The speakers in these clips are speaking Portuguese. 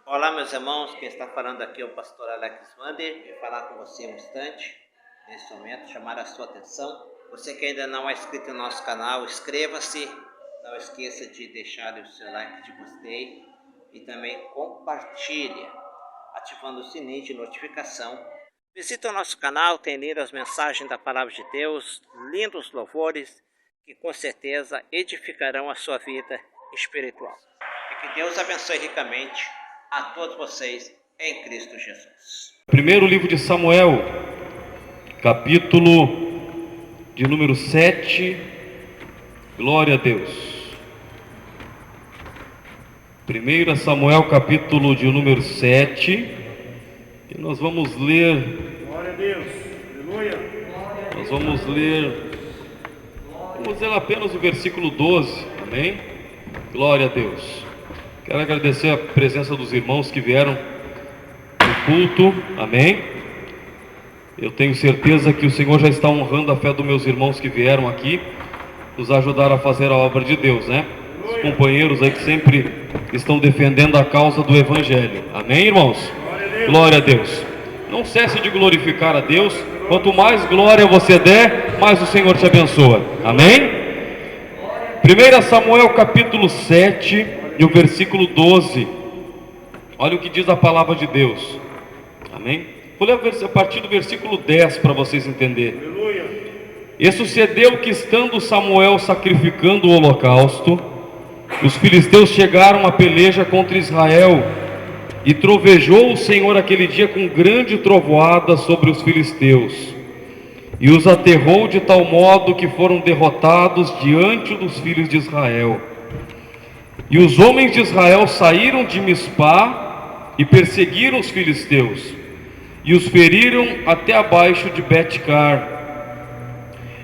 Olá, meus irmãos, quem está falando aqui é o pastor Alex Wander. Vou falar com você um instante, nesse momento, chamar a sua atenção. Você que ainda não é inscrito no nosso canal, inscreva-se. Não esqueça de deixar o seu like de gostei e também compartilhe, ativando o sininho de notificação. Visite o nosso canal, tem lido as mensagens da Palavra de Deus, lindos louvores que com certeza edificarão a sua vida espiritual. E que Deus abençoe ricamente a todos vocês em Cristo Jesus. Primeiro livro de Samuel, capítulo de número 7, glória a Deus. 1 Samuel, capítulo de número 7, e nós vamos ler, glória a Deus, aleluia. Nós vamos ler apenas o versículo 12, amém? Glória a Deus. Quero agradecer a presença dos irmãos que vieram no culto, amém? Eu tenho certeza que o Senhor já está honrando a fé dos meus irmãos que vieram aqui, nos ajudar a fazer a obra de Deus, né? Os companheiros aí que sempre estão defendendo a causa do Evangelho, amém, irmãos? Glória a Deus. Não cesse de glorificar a Deus, quanto mais glória você der, mais o Senhor te abençoa, amém? 1 Samuel capítulo 7, e o versículo 12, olha o que diz a palavra de Deus, amém? Vou ler a partir do versículo 10 para vocês entenderem. E sucedeu que, estando Samuel sacrificando o holocausto, os filisteus chegaram à peleja contra Israel, e trovejou o Senhor aquele dia com grande trovoada sobre os filisteus, e os aterrou de tal modo que foram derrotados diante dos filhos de Israel. E os homens de Israel saíram de Mispá e perseguiram os filisteus, e os feriram até abaixo de Bet-car.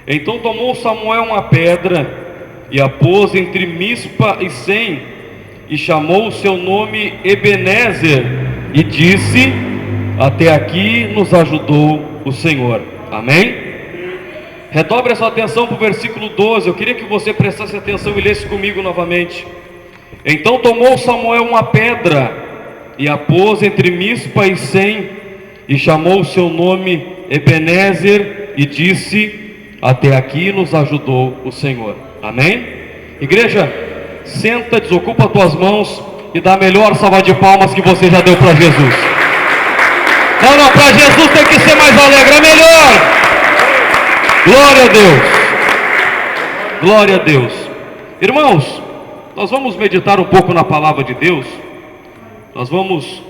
Então tomou Samuel uma pedra e a pôs entre Mispa e Sem, e chamou o seu nome Ebenezer, e disse: até aqui nos ajudou o Senhor. Amém? Redobre a sua atenção para o versículo 12. Eu queria que você prestasse atenção e lesse comigo novamente. Então tomou Samuel uma pedra e a pôs entre Mispa e Sem, e chamou o seu nome Ebenezer, e disse: até aqui nos ajudou o Senhor. Amém? Igreja, senta, desocupa as tuas mãos e dá a melhor salva de palmas que você já deu para Jesus. Não, para Jesus tem que ser mais alegre, é melhor. Glória a Deus. Glória a Deus. Irmãos, nós vamos meditar um pouco na palavra de Deus. Nós vamos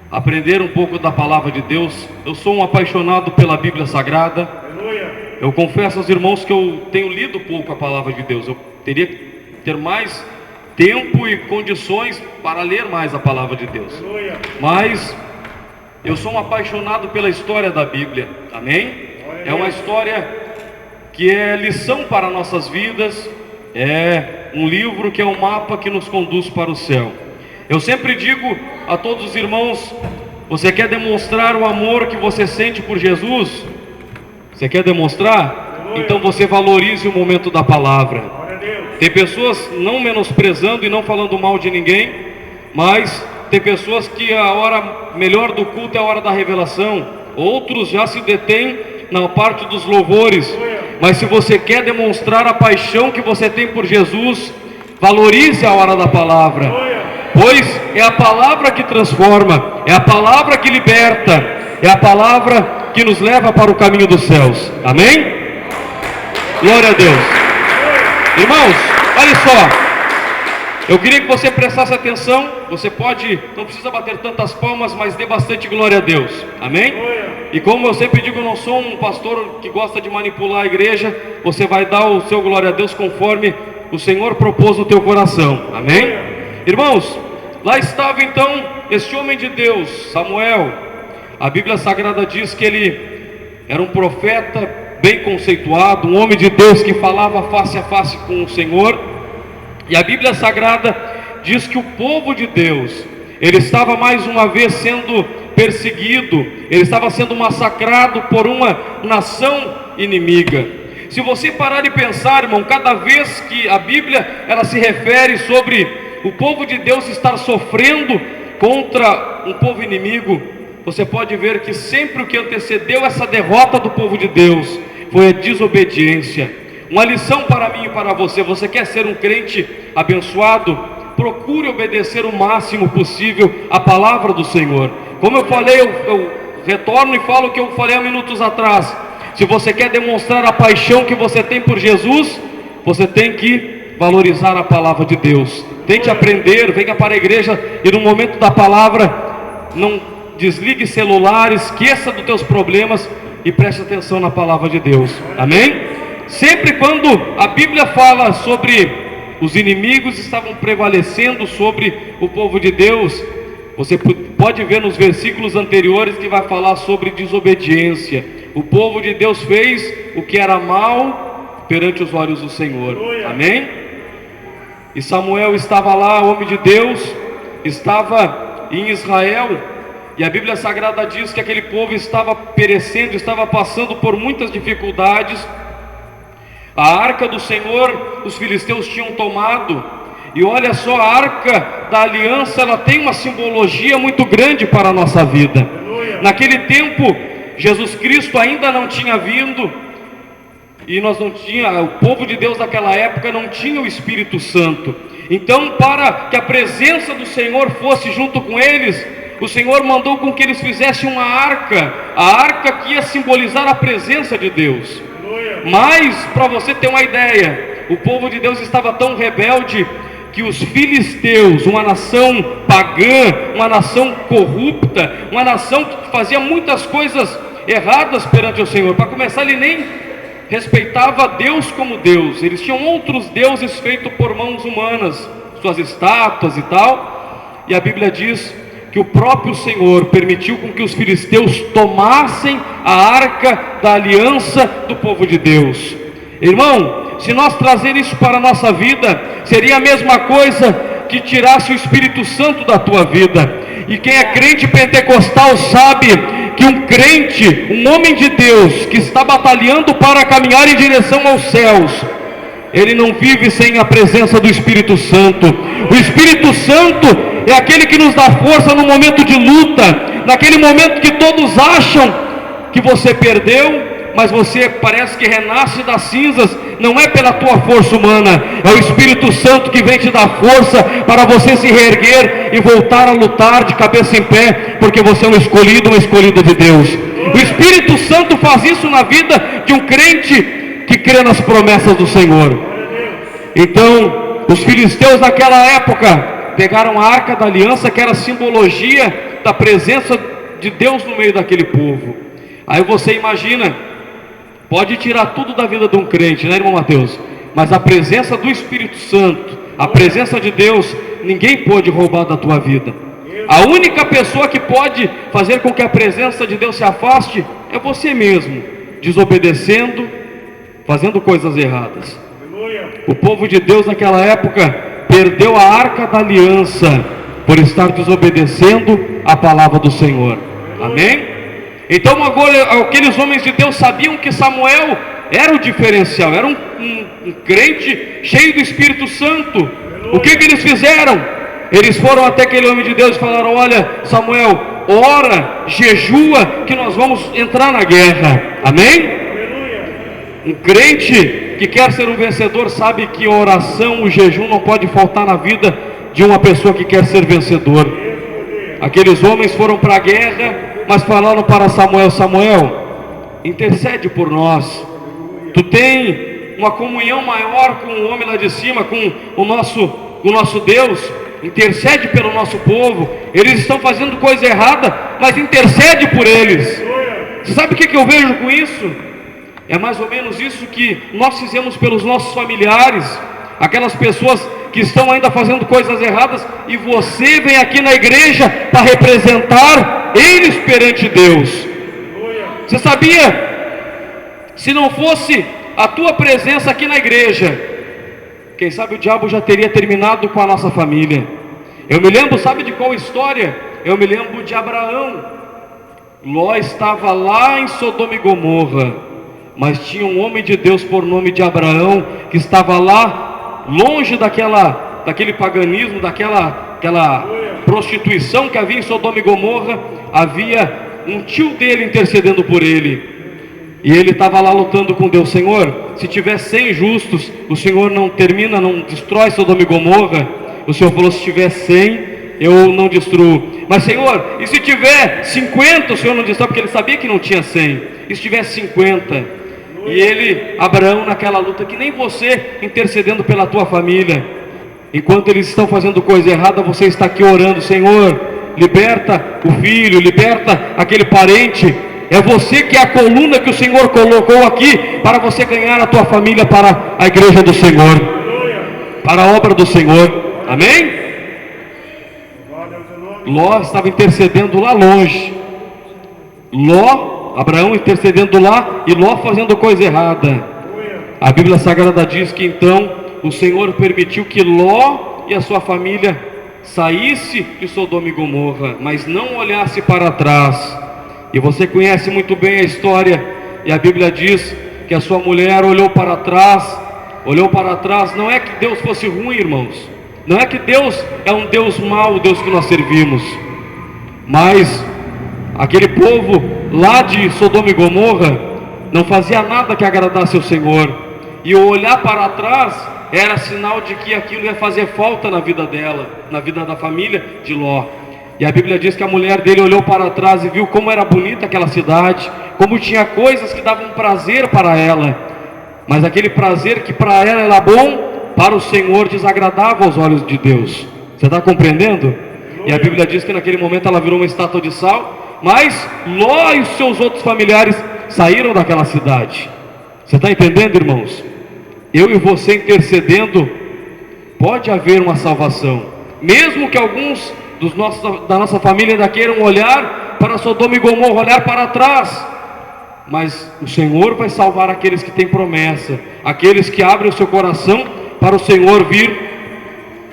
aprender um pouco da palavra de Deus. Eu sou um apaixonado pela Bíblia Sagrada. Eu confesso aos irmãos que eu tenho lido pouco a palavra de Deus. Eu teria que ter mais tempo e condições para ler mais a palavra de Deus. Mas eu sou um apaixonado pela história da Bíblia. Amém? É uma história que é lição para nossas vidas. É um livro que é um mapa que nos conduz para o céu. Eu sempre digo a todos os irmãos: você quer demonstrar o amor que você sente por Jesus? Você quer demonstrar? Então você valorize o momento da palavra. Tem pessoas não menosprezando e não falando mal de ninguém, mas tem pessoas que a hora melhor do culto é a hora da revelação. Outros já se detêm na parte dos louvores. Mas se você quer demonstrar a paixão que você tem por Jesus, valorize a hora da palavra, pois é a palavra que transforma, é a palavra que liberta, é a palavra que nos leva para o caminho dos céus. Amém? Glória a Deus. Irmãos, olha só, eu queria que você prestasse atenção. Você pode, não precisa bater tantas palmas, mas dê bastante glória a Deus. Amém? E como eu sempre digo, eu não sou um pastor que gosta de manipular a igreja. Você vai dar o seu glória a Deus conforme o Senhor propôs no teu coração. Amém? Irmãos, lá estava então este homem de Deus, Samuel. A Bíblia Sagrada diz que ele era um profeta bem conceituado, um homem de Deus que falava face a face com o Senhor. E a Bíblia Sagrada diz que o povo de Deus, ele estava mais uma vez sendo perseguido, ele estava sendo massacrado por uma nação inimiga. Se você parar e pensar, irmão, cada vez que a Bíblia ela se refere sobre o povo de Deus estar sofrendo contra um povo inimigo, você pode ver que sempre o que antecedeu essa derrota do povo de Deus foi a desobediência. Uma lição para mim e para você: você quer ser um crente abençoado? Procure obedecer o máximo possível a palavra do Senhor. Como eu falei, eu retorno e falo o que eu falei há minutos atrás. Se você quer demonstrar a paixão que você tem por Jesus, você tem que valorizar a palavra de Deus. Tente aprender, venha para a igreja e no momento da palavra não desligue celular, esqueça dos teus problemas e preste atenção na palavra de Deus. Amém? Sempre quando a Bíblia fala sobre os inimigos estavam prevalecendo sobre o povo de Deus, você pode ver nos versículos anteriores que vai falar sobre desobediência. O povo de Deus fez o que era mal perante os olhos do Senhor. Amém? E Samuel estava lá, homem de Deus, estava em Israel, e a Bíblia Sagrada diz que aquele povo estava perecendo, estava passando por muitas dificuldades. A arca do Senhor, os filisteus tinham tomado. E olha só, a arca da aliança, ela tem uma simbologia muito grande para a nossa vida. Naquele tempo, Jesus Cristo ainda não tinha vindo, e o povo de Deus daquela época não tinha o Espírito Santo. Então, para que a presença do Senhor fosse junto com eles, o Senhor mandou com que eles fizessem uma arca, a arca que ia simbolizar a presença de Deus. Mas, para você ter uma ideia, o povo de Deus estava tão rebelde que os filisteus, uma nação pagã, uma nação corrupta, uma nação que fazia muitas coisas erradas perante o Senhor. Para começar, ele nem respeitava Deus como Deus. Eles tinham outros deuses feitos por mãos humanas, suas estátuas e tal. E a Bíblia diz que o próprio Senhor permitiu com que os filisteus tomassem a arca da aliança do povo de Deus. Irmão, se nós trazer isso para a nossa vida, seria a mesma coisa que tirasse o Espírito Santo da tua vida. E quem é crente pentecostal sabe que um crente, um homem de Deus, que está batalhando para caminhar em direção aos céus, ele não vive sem a presença do Espírito Santo. O Espírito Santo é aquele que nos dá força no momento de luta, naquele momento que todos acham que você perdeu, mas você parece que renasce das cinzas. Não é pela tua força humana, é o Espírito Santo que vem te dar força para você se reerguer e voltar a lutar de cabeça em pé, porque você é um escolhido, uma escolhida de Deus. O Espírito Santo faz isso na vida de um crente que crê nas promessas do Senhor. Então, os filisteus naquela época pegaram a arca da aliança, que era a simbologia da presença de Deus no meio daquele povo. Aí você imagina, pode tirar tudo da vida de um crente, né, irmão Mateus? Mas a presença do Espírito Santo, a presença de Deus, ninguém pode roubar da tua vida. A única pessoa que pode fazer com que a presença de Deus se afaste é você mesmo, desobedecendo, fazendo coisas erradas. O povo de Deus naquela época perdeu a arca da aliança por estar desobedecendo a palavra do Senhor. Amém? Então agora aqueles homens de Deus sabiam que Samuel era o diferencial, era um crente cheio do Espírito Santo. O que eles fizeram? Eles foram até aquele homem de Deus e falaram: olha, Samuel, ora, jejua, que nós vamos entrar na guerra. Amém? Um crente que quer ser um vencedor sabe que a oração, o jejum não pode faltar na vida de uma pessoa que quer ser vencedor. Aqueles homens foram para a guerra, mas falaram para Samuel: Samuel, intercede por nós. Tu tem uma comunhão maior com o homem lá de cima, com o nosso Deus. Intercede pelo nosso povo. Eles estão fazendo coisa errada, mas intercede por eles. Você sabe o que eu vejo com isso? É mais ou menos isso que nós fizemos pelos nossos familiares, aquelas pessoas que estão ainda fazendo coisas erradas, e você vem aqui na igreja para representar eles perante Deus. Você sabia? Se não fosse a tua presença aqui na igreja, quem sabe o diabo já teria terminado com a nossa família. Eu me lembro, sabe de qual história? Eu me lembro de Abraão. Ló estava lá em Sodoma e Gomorra, mas tinha um homem de Deus por nome de Abraão, que estava lá longe daquele paganismo, daquela prostituição que havia em Sodoma e Gomorra, havia um tio dele intercedendo por ele. E ele estava lá lutando com Deus. Senhor, se tiver 100 justos, o Senhor não termina, não destrói Sodoma e Gomorra? O Senhor falou, se tiver 100, eu não destruo. Mas Senhor, e se tiver 50, o Senhor não destrói? Porque ele sabia que não tinha 100. E se tiver 50? E ele, Abraão, naquela luta, que nem você, intercedendo pela tua família. Enquanto eles estão fazendo coisa errada, você está aqui orando, Senhor, liberta o filho, liberta aquele parente. É você que é a coluna que o Senhor colocou aqui para você ganhar a tua família para a igreja do Senhor, para a obra do Senhor. Amém? Ló estava intercedendo lá longe. Abraão intercedendo lá e Ló fazendo coisa errada. A Bíblia Sagrada diz que então o Senhor permitiu que Ló e a sua família saísse de Sodoma e Gomorra, mas não olhasse para trás. E você conhece muito bem a história, e a Bíblia diz que a sua mulher olhou para trás. Não é que Deus fosse ruim, irmãos, não é que Deus é um Deus mau, o Deus que nós servimos, mas aquele povo lá de Sodoma e Gomorra não fazia nada que agradasse ao Senhor, e o olhar para trás era sinal de que aquilo ia fazer falta na vida dela, na vida da família de Ló. E a Bíblia diz que a mulher dele olhou para trás e viu como era bonita aquela cidade, como tinha coisas que davam prazer para ela, mas aquele prazer que para ela era bom, para o Senhor desagradava aos olhos de Deus. Você está compreendendo? E a Bíblia diz que naquele momento ela virou uma estátua de sal, mas Ló e os seus outros familiares saíram daquela cidade. Você está entendendo, irmãos? Eu e você intercedendo, pode haver uma salvação, mesmo que alguns da nossa família ainda queiram olhar para Sodoma e Gomorra, olhar para trás, mas o Senhor vai salvar aqueles que têm promessa, aqueles que abrem o seu coração para o Senhor vir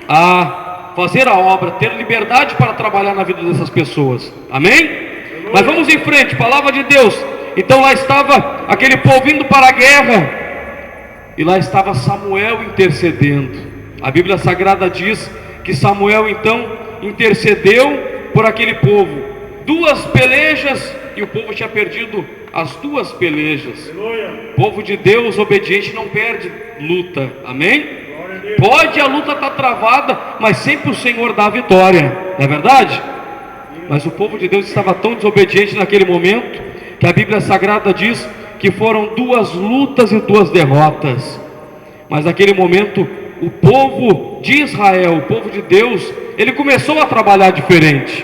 a fazer a obra, ter liberdade para trabalhar na vida dessas pessoas. Amém? Mas vamos em frente, palavra de Deus. Então lá estava aquele povo indo para a guerra, e lá estava Samuel intercedendo. A Bíblia Sagrada diz que Samuel então intercedeu por aquele povo. 2 pelejas, e o povo tinha perdido as 2 pelejas. O povo de Deus obediente não perde luta. Amém? Pode a luta estar travada, mas sempre o Senhor dá a vitória, não é verdade? Mas o povo de Deus estava tão desobediente naquele momento, que a Bíblia Sagrada diz que foram 2 lutas e 2 derrotas. Mas naquele momento o povo de Israel, o povo de Deus, ele começou a trabalhar diferente.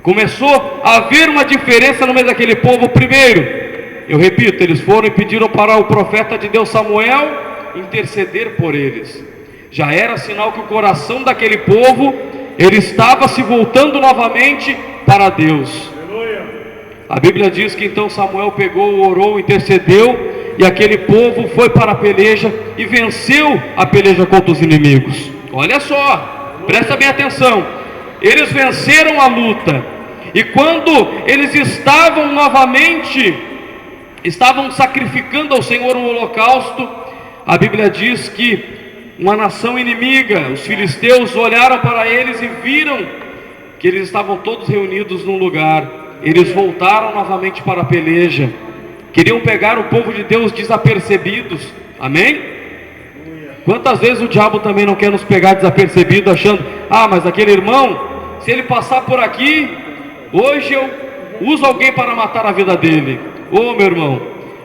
Começou a haver uma diferença no meio daquele povo. Primeiro, eu repito, eles foram e pediram para o profeta de Deus Samuel interceder por eles. Já era sinal que o coração daquele povo, ele estava se voltando novamente para Deus. A Bíblia diz que então Samuel pegou, orou, intercedeu, e aquele povo foi para a peleja e venceu a peleja contra os inimigos. Olha só, presta bem atenção. Eles venceram a luta, e quando eles estavam sacrificando ao Senhor um holocausto, a Bíblia diz que uma nação inimiga, os filisteus, olharam para eles e viram que eles estavam todos reunidos num lugar. Eles voltaram novamente para a peleja, queriam pegar o povo de Deus desapercebidos. Amém? Quantas vezes o diabo também não quer nos pegar desapercebido, achando, mas aquele irmão, se ele passar por aqui, hoje eu uso alguém para matar a vida dele. Meu irmão,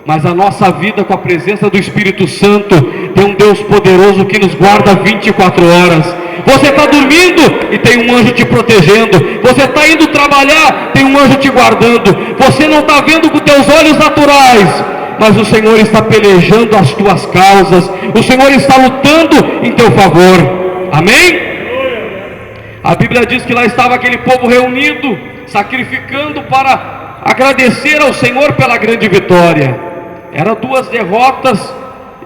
mas a nossa vida com a presença do Espírito Santo, tem um Deus poderoso que nos guarda 24 horas. Você está dormindo e tem um anjo te protegendo. Você está indo trabalhar, tem um anjo te guardando. Você não está vendo com teus olhos naturais, mas o Senhor está pelejando as tuas causas. O Senhor está lutando em teu favor. Amém? A Bíblia diz que lá estava aquele povo reunido, sacrificando para agradecer ao Senhor pela grande vitória. Eram 2 derrotas,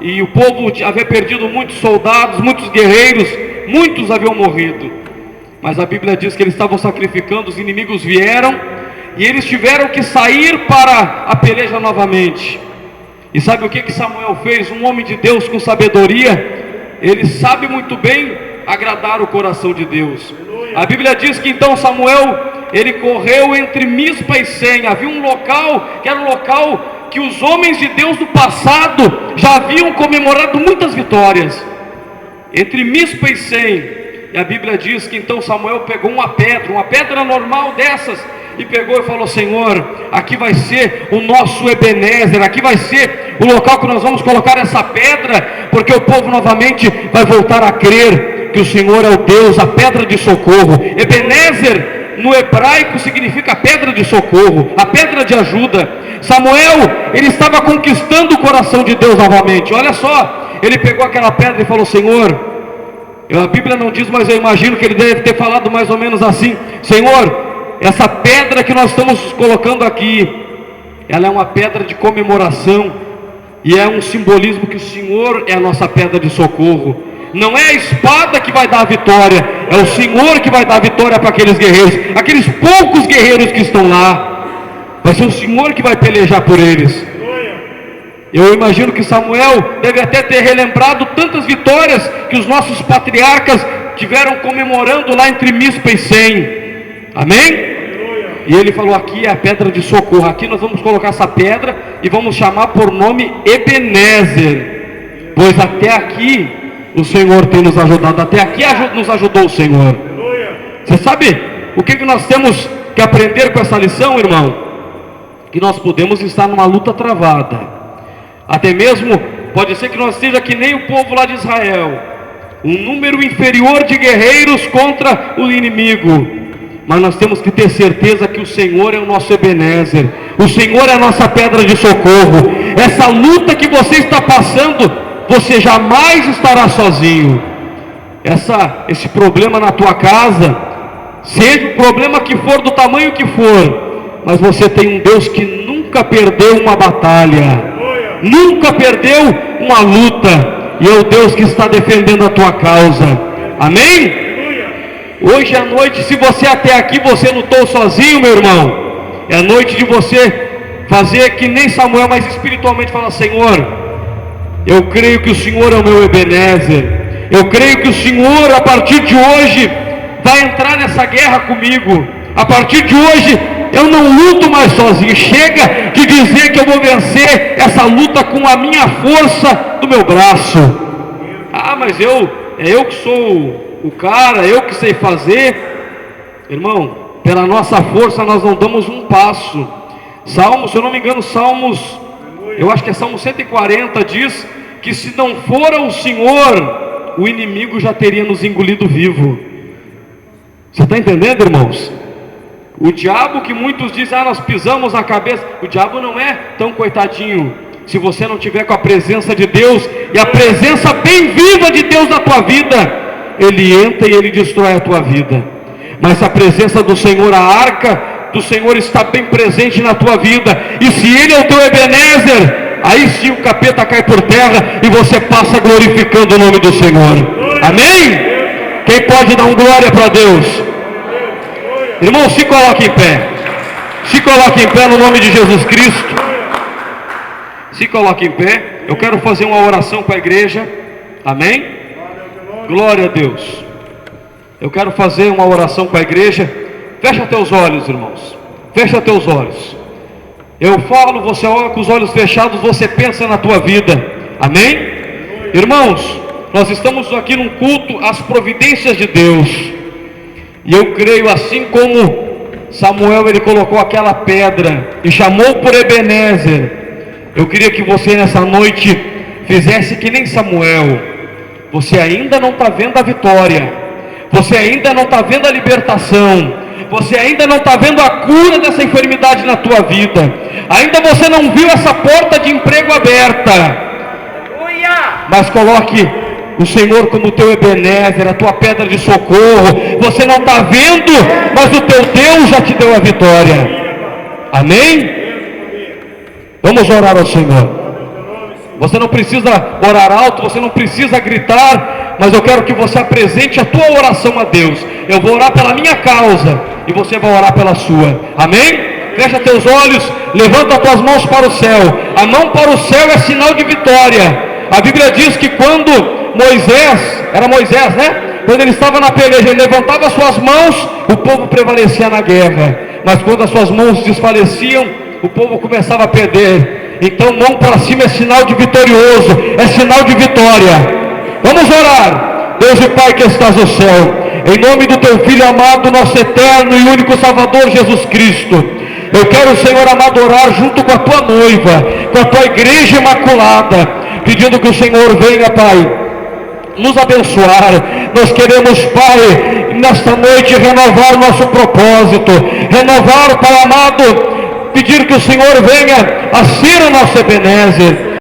e o povo havia perdido muitos soldados, muitos guerreiros, muitos haviam morrido. Mas a Bíblia diz que eles estavam sacrificando, os inimigos vieram, e eles tiveram que sair para a peleja novamente. E sabe o que Samuel fez? Um homem de Deus com sabedoria, ele sabe muito bem agradar o coração de Deus. A Bíblia diz que então Samuel, ele correu entre Mispa e Sem. Havia um local, que era um local que os homens de Deus do passado já haviam comemorado muitas vitórias, entre Mispa e Sem. E a Bíblia diz que então Samuel pegou uma pedra normal dessas, e pegou e falou: Senhor, aqui vai ser o nosso Ebenezer, aqui vai ser o local que nós vamos colocar essa pedra, porque o povo novamente vai voltar a crer que o Senhor é o Deus, a pedra de socorro. Ebenezer no hebraico significa pedra de socorro, a pedra de ajuda. Samuel, ele estava conquistando o coração de Deus novamente. Olha só, ele pegou aquela pedra e falou: Senhor, a Bíblia não diz, mas eu imagino que ele deve ter falado mais ou menos assim: Senhor, essa pedra que nós estamos colocando aqui, ela é uma pedra de comemoração, e é um simbolismo que o Senhor é a nossa pedra de socorro. Não é a espada que vai dar a vitória, é o Senhor que vai dar a vitória para aqueles guerreiros, aqueles poucos guerreiros que estão lá. Vai ser o Senhor que vai pelejar por eles. Eu imagino que Samuel deve até ter relembrado tantas vitórias que os nossos patriarcas tiveram comemorando lá entre Mispa e Sem. Amém? E ele falou: aqui é a pedra de socorro, aqui nós vamos colocar essa pedra e vamos chamar por nome Ebenezer, pois até aqui o Senhor tem nos ajudado, até aqui nos ajudou o Senhor. Você sabe o que nós temos que aprender com essa lição, irmão? Que nós podemos estar numa luta travada, até mesmo pode ser que nós esteja que nem o povo lá de Israel, um número inferior de guerreiros contra o inimigo, mas nós temos que ter certeza que o Senhor é o nosso Ebenezer, o Senhor é a nossa pedra de socorro. Essa luta que você está passando, você jamais estará sozinho. Esse problema na tua casa, seja o problema que for, do tamanho que for, mas você tem um Deus que nunca perdeu uma batalha, nunca perdeu uma luta, e é o Deus que está defendendo a tua causa. Amém? Hoje à noite, se você até aqui você lutou sozinho, meu irmão, é a noite de você fazer que nem Samuel, mas espiritualmente falar: Senhor, eu creio que o Senhor é o meu Ebenezer, eu creio que o Senhor a partir de hoje vai entrar nessa guerra comigo. A partir de hoje eu não luto mais sozinho, chega de dizer que eu vou vencer essa luta com a minha força do meu braço. Ah, mas eu que sou o cara, eu que sei fazer. Irmão, pela nossa força nós não damos um passo. Salmos, se eu não me engano, eu acho que é Salmo 140, diz que se não fora o Senhor, o inimigo já teria nos engolido vivo. Você está entendendo, irmãos? O diabo, que muitos dizem: nós pisamos na cabeça, o diabo não é tão coitadinho. Se você não tiver com a presença de Deus, e a presença bem viva de Deus na tua vida, ele entra e ele destrói a tua vida. Mas se a presença do Senhor, a arca do Senhor está bem presente na tua vida, e se ele é o teu Ebenezer, aí sim o capeta cai por terra e você passa glorificando o nome do Senhor. Amém? Quem pode dar um glória para Deus? Irmão, se coloque em pé. Se coloque em pé no nome de Jesus Cristo. Se coloque em pé. Eu quero fazer uma oração para a igreja. Amém? Glória a Deus. Eu quero fazer uma oração para a igreja. Fecha teus olhos, irmãos. Fecha teus olhos. Eu falo, você olha com os olhos fechados, você pensa na tua vida. Amém? Irmãos, nós estamos aqui num culto às providências de Deus. E eu creio, assim como Samuel, ele colocou aquela pedra e chamou por Ebenezer, eu queria que você nessa noite fizesse que nem Samuel. Você ainda não está vendo a vitória, você ainda não está vendo a libertação, você ainda não está vendo a cura dessa enfermidade na tua vida, ainda você não viu essa porta de emprego aberta, mas coloque o Senhor como teu Ebenezer, a tua pedra de socorro. Você não está vendo, mas o teu Deus já te deu a vitória. Amém? Vamos orar ao Senhor. Você não precisa orar alto, você não precisa gritar, mas eu quero que você apresente a tua oração a Deus. Eu vou orar pela minha causa e você vai orar pela sua. Amém? Fecha teus olhos, levanta as tuas mãos para o céu. A mão para o céu é sinal de vitória. A Bíblia diz que quando Moisés, era Moisés, né? Quando ele estava na peleja, ele levantava suas mãos, o povo prevalecia na guerra. Mas quando as suas mãos desfaleciam, o povo começava a perder. Então mão para cima é sinal de vitorioso, é sinal de vitória. Vamos orar. Deus e Pai que estás no céu, em nome do teu Filho amado, nosso eterno e único Salvador Jesus Cristo, eu quero, Senhor amado, orar junto com a tua noiva, com a tua igreja imaculada, pedindo que o Senhor venha, Pai, nos abençoar. Nós queremos, Pai, nesta noite renovar nosso propósito, renovar, Pai amado, pedir que o Senhor venha a ser o nosso Ebenezer.